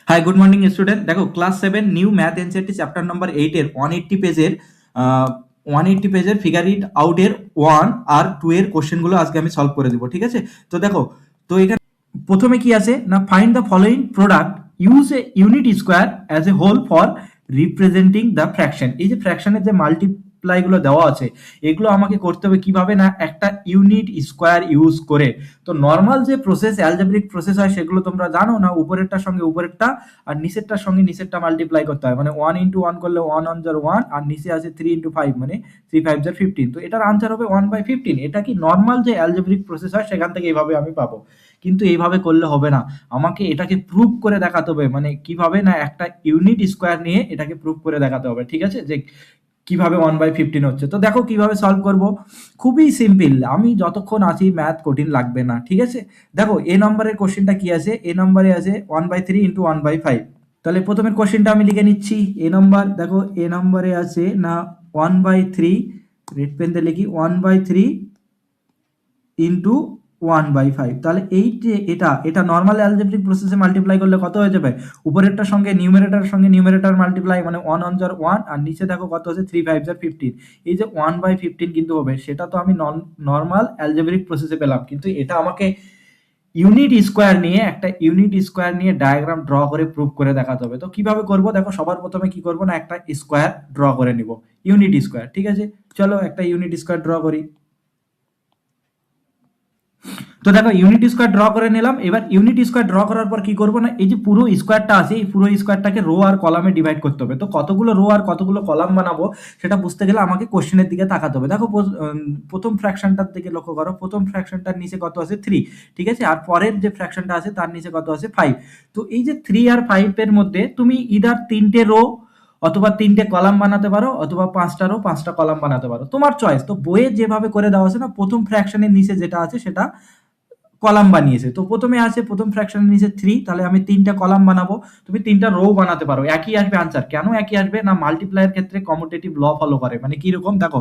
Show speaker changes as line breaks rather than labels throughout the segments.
High, good morning student. দেখো, class 7 new math NCERT chapter number 8 এর 180 পেজের figure it out এর 1 আর 2 এর কোশ্চেনগুলো আজকে আমি সলভ করে দেব। ঠিক আছে? তো দেখো, তো এখানে প্রথমে কি আছে না, find the following product, use a unit square as a whole for representing the fraction. এই যে ফ্র্যাকশনের যে মাল্টিপ্লাই গুলো দেওয়া আছে, এগুলো আমাকে করতে হবে কিভাবে না, একটা ইউনিট স্কোয়ার ইউজ করে। তো নর্মাল যে প্রসেস, অ্যালজেব্রিক প্রসেস হয়, সেগুলো তোমরা জানো না, উপরেরটার সঙ্গে উপরেরটা আর নিচেরটার সঙ্গে নিচেরটা মাল্টিপ্লাই করতে হয়। মানে 1 × 1 করলে 1 1 আর নিচে আছে 3 × 5, মানে 3 5 15। তো এটার আনসার হবে 1/15। এটা কি নর্মাল যে অ্যালজেব্রিক প্রসেস হয় সেখান থেকে এইভাবে আমি পাবো। কিন্তু এইভাবে করলে হবে না, আমাকে এটাকে প্রুভ করে দেখাতে হবে। মানে কিভাবে না, একটা ইউনিট স্কোয়ার নিয়ে এটাকে প্রুভ করে দেখাতে হবে। ঠিক আছে, যে কিভাবে 1/15 হচ্ছে। তো দেখো কিভাবে সলভ করব, খুবই সিম্পল। আমি যতক্ষণ আছি ম্যাথ কঠিন লাগবে না। ঠিক আছে, দেখো এ নম্বরের কোশ্চেনটা কি আছে, এ নম্বরে আছে 1/3 × 1/5। তাহলে প্রথমের কোশ্চেনটা আমি লিখে নিচ্ছি। এ নম্বর, দেখো এ নম্বরে আছে না 1/3, রেড পেন দিয়ে লিখি 1/3 ইন্টু 1/5। তাহলে এই যে এটা এটা নর্মাল অ্যালজেব্রিক প্রসেসে মাল্টিপ্লাই করলে কত হয়ে যাবে, উপরেরটার সঙ্গে নিউমেরেটর মাল্টিপ্লাই, মানে 1 1 jar 1, আর নিচে দেখো কত হচ্ছে 3 5 jar 15। এই যে 1/15 কিন্তু হবে, সেটা তো আমি নর্মাল অ্যালজেব্রিক প্রসেসে পেলাম, কিন্তু এটা আমাকে ইউনিট স্কোয়ার নিয়ে, একটা ইউনিট স্কোয়ার নিয়ে ডায়াগ্রাম ড্র করে প্রুভ করে দেখাতে হবে। তো কিভাবে করব, দেখো সবার প্রথমে কি করব না, একটা স্কোয়ার ড্র করে নিব, ইউনিট স্কোয়ার। ঠিক আছে, চলো একটা ইউনিট স্কোয়ার ড্র করি। তো দেখো ইউনিট স্কোয়ার ড্র করে নিলাম। এবার ইউনিট স্কোয়ার ড্র করার পর কি করবো না, এই যে পুরো স্কোয়ারটা আছে, এই পুরো স্কোয়ারটাকে রো আর কলামে ডিভাইড করতে হবে। তো কতগুলো রো আর কতগুলো কলাম বানাবো সেটা বুঝতে গেলে আমাকে কোশ্চেনের দিকে তাকাতে হবে। দেখো প্রথম ফ্র্যাকশনটার দিকে লক্ষ্য করো, প্রথম ফ্র্যাকশনটার নিচে কত আছে 3। ঠিক আছে, আর পরের যে ফ্র্যাকশনটা আছে তার নিচে কত আছে 5। তো এই যে 3 আর 5 এর মধ্যে তুমি ইদার 3টে রো অথবা 3টে কলাম বানাতে পারো, অথবা 5টা রো 5টা কলাম বানাতে পারো, তোমার চয়েস। তো বইয়ে যেভাবে করে দেওয়া আছে না, প্রথম ফ্র্যাকশনের নিচে যেটা আছে সেটা কলাম বানিয়েছে। তো প্রথমে আছে প্রথম ফ্র্যাকশনের নিচে 3, তাহলে আমি 3টা কলাম বানাবো। তুমি 3টা রো বানাতে পারো, একই আসবে আনসার। কেন একই আসবে না, মাল্টিপ্লাইয়ের ক্ষেত্রে কমিউটেটিভ ল ফলো করে। মানে কি রকম, দেখো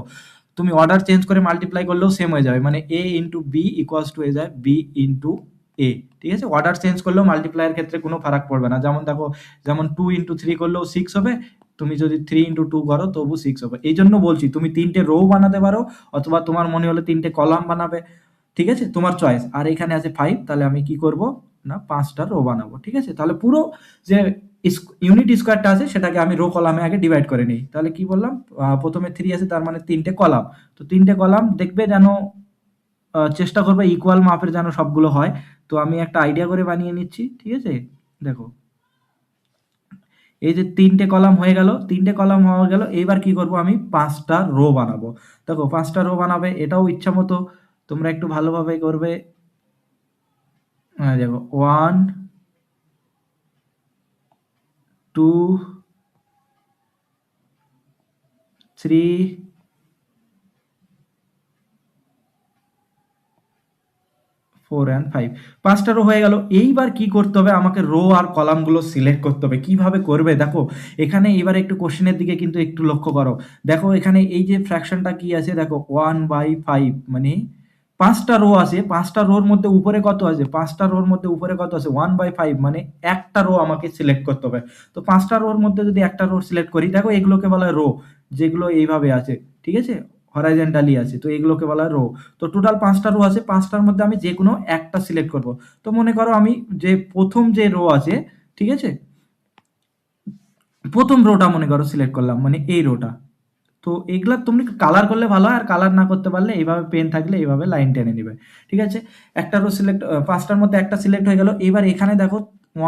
তুমি অর্ডার চেঞ্জ করে মাল্টিপ্লাই করলেও সেম হয়ে যাবে, মানে a into B equals to হয়ে যায় b ইন্টু a। ঠিক আছে, অর্ডার চেঞ্জ করলেও মাল্টিপ্লাইয়ের ক্ষেত্রে কোনো ফারাক পড়বে না। যেমন দেখো, যেমন 2 × 3 করলেও 6 হবে, তুমি যদি 3 × 2 করো তবু 6 হবে। এই জন্য বলছি তুমি 3টে রো বানাতে পারো, অথবা তোমার মনে হলে 3টে কলাম বানাবে। ঠিক আছে, তোমার চয়েস। আর এখানে আছে 5, তাহলে আমি কি করব না, 5টা রো বানাবো। ঠিক আছে, তাহলে পুরো যে ইউনিট স্কোয়ারটা আছে সেটাকে আমি রো কলামে আগে ডিভাইড করে নিই। তাহলে কি বললাম, প্রথমে 3 আছে, তার মানে 3টে কলাম। তো 3টে কলাম দেখবে যেন, চেষ্টা করবে ইকুয়াল মাপের যেন সবগুলো হয়। তো আমি একটা আইডিয়া করে বানিয়ে নিচ্ছি। ঠিক আছে, দেখো এই যে 3টে কলাম হয়ে গেল, 3টে কলাম হয়ে গেল। এইবার কি করব, আমি 5টা রো বানাবো। দেখো 5টা রো বানাবে, এটাও ইচ্ছা মতো তোমরা একটু ভালোভাবে করবে। দেখো 1 2 3 4 and 5, 5টা রো হয়ে গেল। এইবার কি করতে হবে, আমাকে রো আর কলামগুলো সিলেক্ট করতে হবে। কিভাবে করবে, দেখো এখানে এবার একটু কোশ্চেনের দিকে কিন্তু একটু লক্ষ্য করো। দেখো এখানে এই যে ফ্র্যাকশনটা কি আছে, দেখো 1/5, মানে 5টা রো আছে, 5টা রোর মধ্যে উপরে কত আছে, 5টা রোর মধ্যে উপরে কত আছে 1/5, মানে একটা রো আমাকে সিলেক্ট করতে হবে। তো 5টা রোর মধ্যে যদি একটা রো সিলেক্ট করি, দেখো এগুলোকে বলা হয় রো, যেগুলো এইভাবে আছে। ঠিক আছে, হরাইজন্টালি আছে, তো এগুলোকে বলা হয় রো। তো টোটাল 5টা রো আছে, 5টার মধ্যে আমি যে কোনো একটা সিলেক্ট করব। তো মনে করো আমি যে প্রথম যে রো আছে, ঠিক আছে, প্রথম রোটা মনে করো সিলেক্ট করলাম, মানে এই রোটা। তো এগুলা তুমি কালার করলে ভালো হয়, আর কালার না করতে পারলে এইভাবে পেন থাকলে এইভাবে লাইন টেনে নিবে। ঠিক আছে, একটা রো সিলেক্ট, 5টার মধ্যে একটা সিলেক্ট হয়ে গেল। এবার এখানে দেখো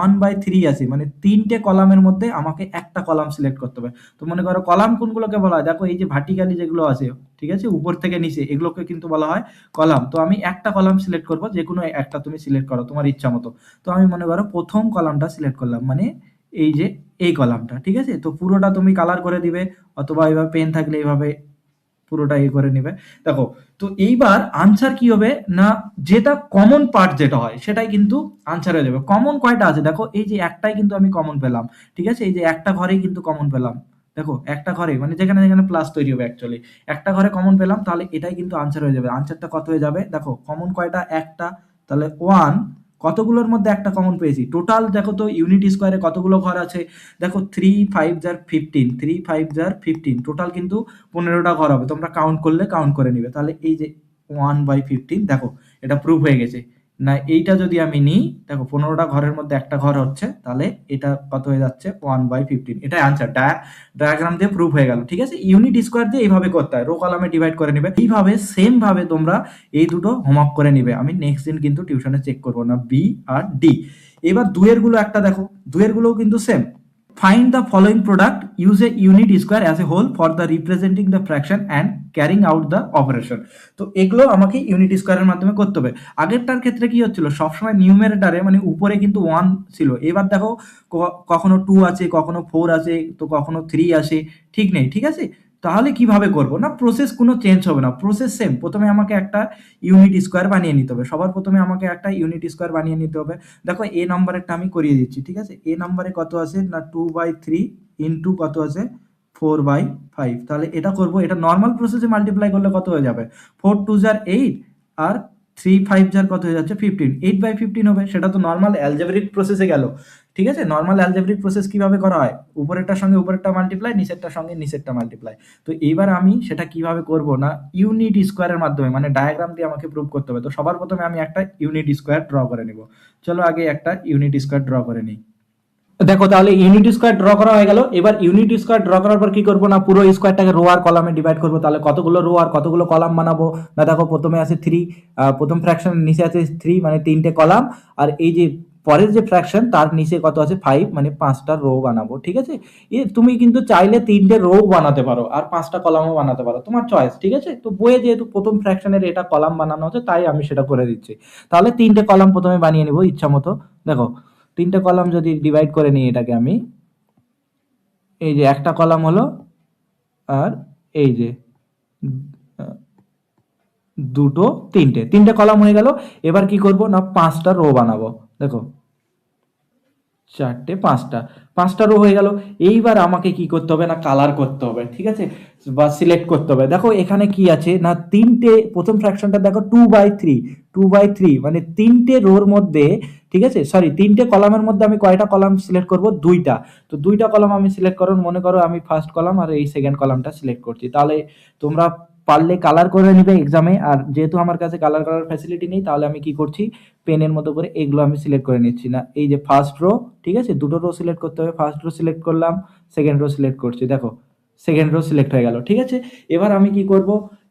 1/3 আছে, মানে 3টে কলামের মধ্যে আমাকে একটা কলাম সিলেক্ট করতে হবে। তো মনে করো কলাম কোনগুলোকে বলা হয়, দেখো এই যে ভার্টিক্যালি যেগুলো আছে, ঠিক আছে, উপর থেকে নিচে, এগুলোকে কিন্তু বলা হয় কলাম। তো আমি একটা কলাম সিলেক্ট করব, যে কোনো একটা তুমি সিলেক্ট করো তোমার ইচ্ছা মতো। তো আমি মনে করো প্রথম কলামটা সিলেক্ট করলাম, মানে এই যে এই কলামটা। ঠিক আছে, তো পুরোটা তুমি কালার করে দিবে, অথবা এভাবে পেন থাকলে এইভাবে পুরোটা করে নিবে। দেখো, তো এইবার আনসার কি হবে না, যেটা কমন পার্ট যেটা হয় সেটাই কিন্তু আনসার হয়ে যাবে। কমন কয়টা আছে, দেখো এই যে একটাই কিন্তু আমি কমন পেলাম। ঠিক আছে, এই যে একটা ঘরেই কিন্তু কমন পেলাম। দেখো একটা ঘরে, মানে যেখানে যেখানে প্লাস তৈরি হবে, অ্যাকচুয়ালি একটা ঘরে কমন পেলাম, তাহলে এটাই কিন্তু আনসার হয়ে যাবে। আনসারটা কত হয়ে যাবে, দেখো কমন কয়টা, একটা, তাহলে 1 কতগুলোর মধ্যে একটা কমন পেয়েছি? টোটাল দেখো তো ইউনিট স্কোয়ারে কতগুলো ঘর আছে, দেখো 3 5 যার 15, 3 5 যার 15, টোটাল কিন্তু 15টা ঘর হবে। তোমরা কাউন্ট করলে কাউন্ট করে নিবে। তাহলে এই যে 1/15, দেখো এটা প্রুফ হয়ে গেছে না। এইটা যদি আমি নিই, দেখো 15টা ঘরের মধ্যে একটা ঘর হচ্ছে, তাহলে এটা কত হয়ে যাচ্ছে 1/15। এটাই আনসার, ডায়াগ্রাম দিয়ে প্রুফ হয়ে গেল। ঠিক আছে, ইউনিট স্কোয়ার দিয়ে এইভাবে করতে হয়, রো কলামে ডিভাইড করে নেবে। এইভাবে সেম ভাবে তোমরা এই দুটো হোমওয়ার্ক করে নিবে। আমি নেক্সট দিন কিন্তু টিউশনে চেক করবো না, বি আর ডি। এবার দুয়ের গুলো একটা দেখো, দুয়ের গুলোও কিন্তু same. Find the following product, use a unit square as a whole for the representing the fraction and carrying out the operation। তো এগুলো আমাকে ইউনিট স্কোয়ারের মাধ্যমে করতে হবে। আগেরটার ক্ষেত্রে কি হচ্ছিল, সবসময় নিউমেরেটারে মানে উপরে কিন্তু 1 ছিল। এবার দেখো কখনো 2 আছে, কখনো 4 আছে, তো কখনো 3 আসে, ঠিক নেই। ঠিক আছে, তাহলে কিভাবে করব না, প্রসেস কোনো চেঞ্জ হবে না, প্রসেস সেম। প্রথমে আমাকে একটা ইউনিট স্কোয়ার বানিয়ে নিতে হবে, সবার প্রথমে আমাকে একটা ইউনিট স্কোয়ার বানিয়ে নিতে হবে। দেখো এ নাম্বারেরটা আমি করিয়ে দিচ্ছি। ঠিক আছে, এ নাম্বারে কত আছে না 2/3 ইন্টু কত আছে 4/5। তাহলে এটা করব, এটা নর্মাল প্রসেসে মাল্টিপ্লাই করলে কত হয়ে যাবে, 4 2 যার 8 আর 3 5 যার কত হয়ে যাচ্ছে 15, 8/15 হবে। সেটা তো নর্মাল অ্যালজেব্রিক প্রসেসে গেল। ঠিক আছে, নর্মাল অ্যালজেব্রিক প্রসেস কিভাবে করা হয়, উপরেরটার সঙ্গে উপরেরটা মাল্টিপ্লাই, নিচেরটার সঙ্গে নিচেরটা মাল্টিপ্লাই। তো এইবার আমি সেটা কিভাবে করব না, ইউনিট স্কোয়ারের মাধ্যমে, মানে ডায়াগ্রাম দিয়ে আমাকে প্রুভ করতে হবে। তো সবার প্রথমে আমি একটা ইউনিট স্কোয়ার ড্র করে নিব। চলো আগে একটা ইউনিট স্কোয়ার ড্র করে নিই। দেখো তাহলে ইউনিট স্কোয়ার ড্র করা হয়ে গেল। এবার ইউনিট স্কোয়ার ড্র করার পর কি করবো না, পুরো স্কোয়ারটাকে রো আর কলামে ডিভাইড করবো। তাহলে কতগুলো রো আর কতগুলো কলাম বানাবো না, দেখো প্রথমে আছে 3, প্রথম ফ্র্যাকশন নিচে আছে 3 মানে 3টে কলাম, আর এই যে পরের যে ফ্র্যাকশন তার নিচে কত আছে 5 মানে 5টা রো বানাবো। ঠিক আছে, তুমি কিন্তু চাইলে 3টে রো বানাতে পারো আর 5টা কলামও বানাতে পারো, তোমার চয়েস। ঠিক আছে, তো বইয়ে যেহেতু প্রথম ফ্র্যাকশনের এটা কলাম বানানো হচ্ছে, তাই আমি সেটা করে দিচ্ছি। তাহলে 3টে কলাম প্রথমে বানিয়ে নিব ইচ্ছা মতো। দেখো 3টে কলাম যদি ডিভাইড করে নিই এটাকে আমি, এই যে একটা কলাম হলো, আর এই যে দুটো, 3টে কলাম হয়ে গেল। এবার কি করব না 5টা রো বানাবো। দেখো 4টে 5টা রো হয়ে গেল। এইবার আমাকে কি করতে হবে না, কালার করতে হবে। ঠিক আছে, বা সিলেক্ট করতে হবে। দেখো এখানে কি আছে না, 3টে, প্রথম ফ্র্যাকশনটা দেখো 2/3 মানে 3টে রোর মধ্যে, ঠিক আছে সরি 3টে কলামের মধ্যে আমি কয়টা কলাম সিলেক্ট করব, 2টা। তো 2টা কলাম আমি সিলেক্ট করুন, মনে করো আমি ফার্স্ট কলাম আর এই সেকেন্ড কলামটা সিলেক্ট করছি। তাহলে তোমরা পারলে কালার করে নিবে এক্সামে, আর যেহেতু আমার কাছে কালার করার ফ্যাসিলিটি নেই, তাহলে আমি কি করছি, পেনের মতো করে এগুলো আমি সিলেক্ট করে নিচ্ছি। না এই যে ফার্স্ট রো, ঠিক আছে, দুটো রো সিলেক্ট করতে হবে, ফার্স্ট রো সিলেক্ট করলাম, সেকেন্ড রো সিলেক্ট করছি, দেখো সেকেন্ড রো সিলেক্ট হয়ে গেল। ঠিক আছে, এবার আমি কি করব,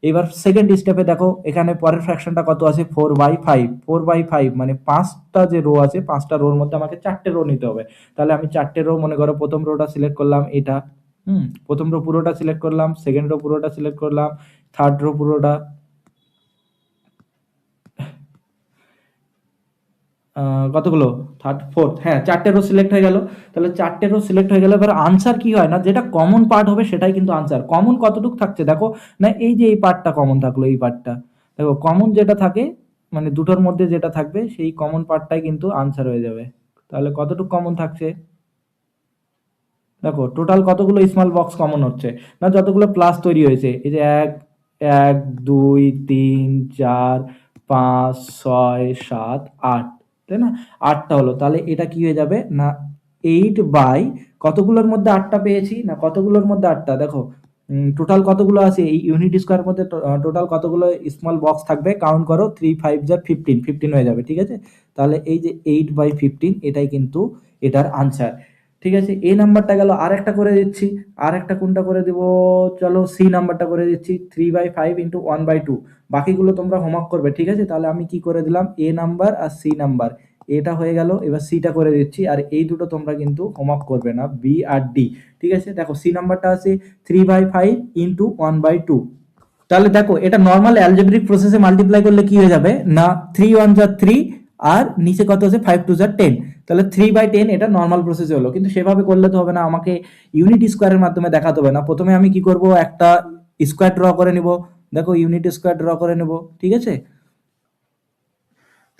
এবার সেকেন্ড স্টেপে দেখো এখানে পরের ফ্র্যাকশনটা কত আছে 4/5 মানে 5টা যে রো আছে, 5টা রোর মধ্যে আমাকে 4টে রো নিতে হবে। তাহলে আমি 4টে রো, মনে করো প্রথম রোটা সিলেক্ট করলাম এটা, প্রথম রো পুরোটা সিলেক্ট করলাম, সেকেন্ড রো পুরোটা সিলেক্ট করলাম, থার্ড রো পুরোটা, কতগুলো, থার্ড ফোর্থ, হ্যাঁ 4টে রো সিলেক্ট হয়ে গেল। তাহলে 4টে রো সিলেক্ট হয়ে গেল। এবার আনসার কি হয় না, যেটা কমন পার্ট হবে সেটাই কিন্তু আনসার। কমন কতটুকু থাকছে দেখো না, এই যে এই পার্টটা কমন থাকলো, এই পার্টটা দেখো, কমন যেটা থাকে মানে দুটোর মধ্যে যেটা থাকবে সেই কমন পার্টটাই কিন্তু আনসার হয়ে যাবে। তাহলে কতটুকু কমন থাকছে, দেখো টোটাল কতগুলো স্মল বক্স কমন হচ্ছে না, যতগুলো প্লাস তৈরি হয়েছে, এই যে 1 2 3 4 5 6 7 8, তাই না, 8টা হলো। তাহলে এটা কি হয়ে যাবে না 8 বাই কতগুলোর মধ্যে 8টা পেয়েছি না, কতগুলোর মধ্যে 8টা, দেখো টোটাল কতগুলো আছে এই ইউনিট স্কোয়ার মধ্যে, টোটাল কতগুলো স্মল বক্স থাকবে কাউন্ট করো, 3 5 যা 15 হয়ে যাবে। ঠিক আছে, তাহলে এই যে 8/15 এটাই কিন্তু এটার আনসার। ঠিক আছে, এই নাম্বারটা গেল। আর একটা করে দিচ্ছি, আর একটা কোনটা করে দিব, চলো সি নাম্বারটা করে দিচ্ছি, 3/5 ইন্টু 1/2। বাকিগুলো তোমরা হোমওয়ার্ক করবে। ঠিক আছে, তাহলে আমি কি করে দিলাম, এ নাম্বার আর সি নাম্বার, এটা হয়ে গেল। এবার সিটা করে দিচ্ছি, আর এই দুটো তোমরা কিন্তু হোমওয়ার্ক করবে না, বি আর ডি। ঠিক আছে, দেখো সি নাম্বারটা আছে 3/5 ইন্টু 1/2। তাহলে দেখো এটা নর্মাল অ্যালজেব্রিক প্রসেসে মাল্টিপ্লাই করলে কি হয়ে যাবে না, 3 1 যা 3, আর নিচে কত আছে 5 2 যা 10। তাহলে 3/10 এটা নর্মাল প্রসেসে হলো। কিন্তু সেভাবে করলে তো হবে না, আমাকে ইউনিট স্কোয়ারের মাধ্যমে দেখাতে হবে না। প্রথমে আমি কি করব, একটা স্কোয়ার ড্র করে নিব। দেখো ইউনিট স্কোয়ার ড্র করে নেব। ঠিক আছে,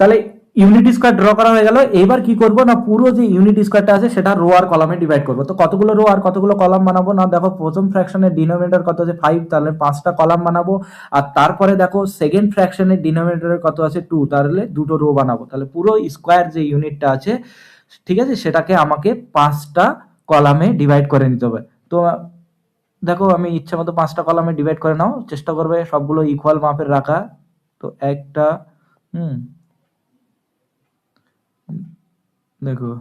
তাহলে ইউনিট স্কোয়ার ড্র করা হয়ে গেল। এবার কি করব না পুরো যে ইউনিট স্কোয়ারটা আছে সেটা রো আর কলামে ডিভাইড করব। তো কতগুলো রো আর কতগুলো কলাম বানাবো না, দেখো প্রথম ফ্র্যাকশনের ডিনোমিনেটর কত আছে 5, তাহলে 5টা কলাম বানাবো। আর তারপরে দেখো সেকেন্ড ফ্র্যাকশনের ডিনোমিনেটর কত আছে 2, তাহলে দুটো রো বানাবো। তাহলে পুরো স্কোয়ার যে ইউনিটটা আছে ঠিক আছে সেটাকে আমাকে 5টা কলামে ডিভাইড করে নিতে হবে। তো দেখো আমি ইচ্ছা মতো 5টা কলামে ডিভাইড করে নাও, চেষ্টা করবে সবগুলো ইকুয়াল মাপের রাখা। তো একটা দেখো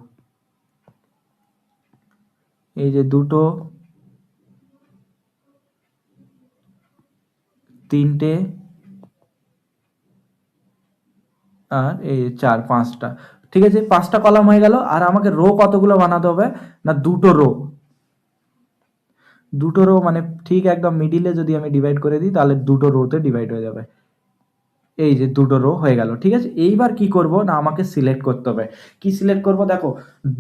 এই যে দুটো, তিনটে, আর এই 4, 5টা। ঠিক আছে 5টা কলাম হয়ে গেল। আর আমাকে রো কতগুলো বানাতে হবে না দুটো রো। দুটো রো মানে ঠিক একদম মিডিলে যদি আমি ডিভাইড করে দিই তাহলে দুটো রোতে ডিভাইড হয়ে যাবে। এই যে দুটো রো হয়ে গেল। ঠিক আছে এইবার কি করব না আমাকে সিলেক্ট করতে হবে। কি সিলেক্ট করব দেখো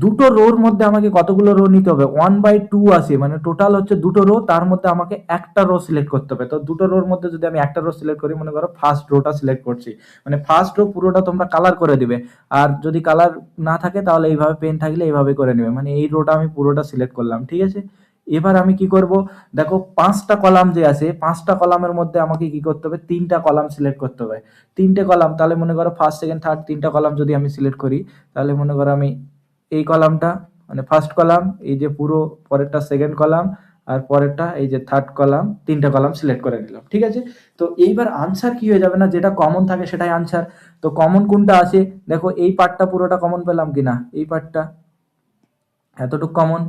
দুটো রোর মধ্যে আমাকে কতগুলো রো নিতে হবে 1/2 আছে, মানে টোটাল হচ্ছে দুটো রো, তার মধ্যে আমাকে একটা রো সিলেক্ট করতে হবে। তো দুটো রোর মধ্যে যদি আমি একটা রো সিলেক্ট করি, মনে করো ফার্স্ট রোটা সিলেক্ট করছি, মানে ফার্স্ট রো পুরোটা তোমরা কালার করে দিবে। আর যদি কালার না থাকে তাহলে এইভাবে পেন থাকলে এইভাবে করে নেবে, মানে এই রোটা আমি পুরোটা সিলেক্ট করলাম। ঠিক আছে এবার আমি কি করব দেখো 5টা কলাম যে আছে 5টা কলামের মধ্যে আমাকে কি করতে হবে 3টা কলাম সিলেক্ট করতে হবে। 3টে কলাম, তাহলে মনে করো ফার্স্ট সেকেন্ড থার্ড 3টা কলাম যদি আমি সিলেক্ট করি, তাহলে মনে করো আমি এই কলামটা মানে ফার্স্ট কলাম, এই যে পুরো পরেরটা সেকেন্ড কলাম, আর পরেরটা এই যে থার্ড কলাম, 3টে কলাম সিলেক্ট করে নিলাম। ঠিক আছে তো এইবার আনসার কি হয়ে যাবে না যেটা কমন থাকে সেটাই আনসার। তো কমন কোনটা আছে দেখো এই পার্টটা পুরোটা কমন পেলাম কিনা, এই পার্টটা এতটুকু কমন।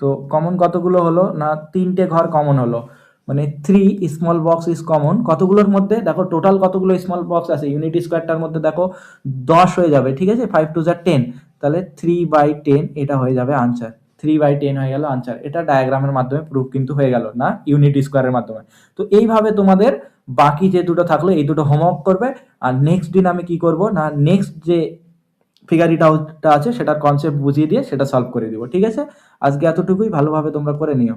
তো কমন কতগুলো হলো না 3টে ঘর কমন হলো, মানে 3 স্মল বক্স ইজ কমন। কতগুলোর মধ্যে দেখো টোটাল কতগুলো স্মল বক্স আছে ইউনিট স্কোয়ারটার মধ্যে দেখো 10 হয়ে যাবে। ঠিক আছে 5 2 10, তাহলে 3/10 এটা হয়ে যাবে আনসার। 3/10 হয়ে গেল আনসার। এটা ডায়াগ্রামের মাধ্যমে প্রুফ কিন্তু হয়ে গেল না ইউনিট স্কোয়ারের মাধ্যমে। তো এইভাবে তোমাদের বাকি যে দুটো থাকলো এই দুটো হোমওয়ার্ক করবে। আর নেক্সট দিন আমি কি করব না নেক্সট যে ফিগার ইট আউটটা আছে সেটার কনসেপ্ট বুঝিয়ে দিয়ে সেটা সলভ করে দিব। ঠিক আছে আজকে এতটুকুই, ভালোভাবে তোমরা করে নিও।